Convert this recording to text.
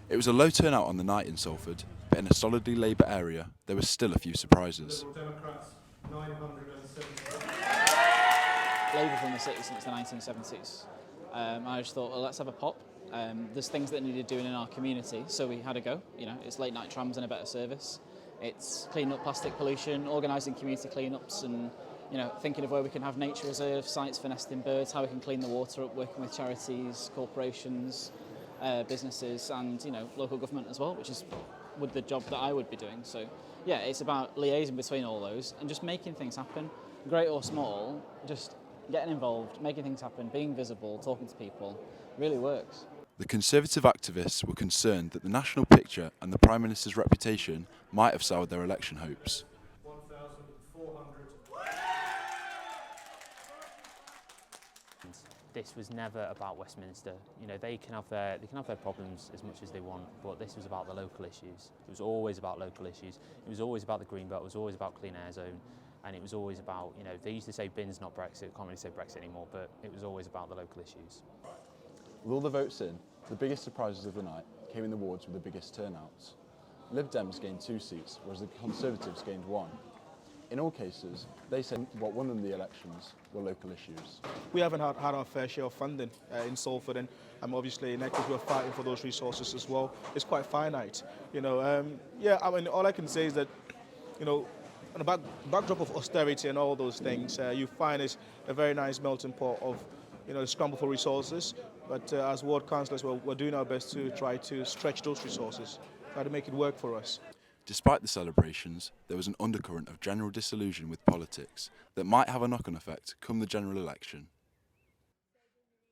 It was a low turnout on the night in Salford, but in a solidly Labour area, there were still a few surprises. Liberal Democrats, 970. Labour from the city since the 1970s. I just thought, well, let's have a pop. There's things that needed doing in our community, so we had a go. You know, it's late night trams and a better service. It's cleaning up plastic pollution, organising community clean-ups, and thinking of where we can have nature reserve sites for nesting birds, how we can clean the water up, working with charities, corporations, businesses, and local government as well, which is the job that I would be doing. So yeah, it's about liaising between all those and just making things happen, great or small. Just getting involved, making things happen, being visible, talking to people, really works. The Conservative activists were concerned that the national picture and the Prime Minister's reputation might have soured their election hopes. 1,400. This was never about Westminster. They can have their problems as much as they want, but this was about the local issues. It was always about local issues. It was always about the Green Belt. It was always about Clean Air Zone, and it was always about they used to say bins, not Brexit. Can't really say Brexit anymore, but it was always about the local issues. With all the votes in, the biggest surprises of the night came in the wards with the biggest turnouts. Lib Dems gained 2 seats, whereas the Conservatives gained 1. In all cases, they said what won them the elections were local issues. We haven't had our fair share of funding in Salford, and obviously in Eccles we're fighting for those resources as well. It's quite finite, all I can say is that, on the backdrop of austerity and all those things, you find it's a very nice melting pot of, the scramble for resources. But as ward councillors, we're doing our best to try to stretch those resources, try to make it work for us. Despite the celebrations, there was an undercurrent of general disillusion with politics that might have a knock-on effect come the general election.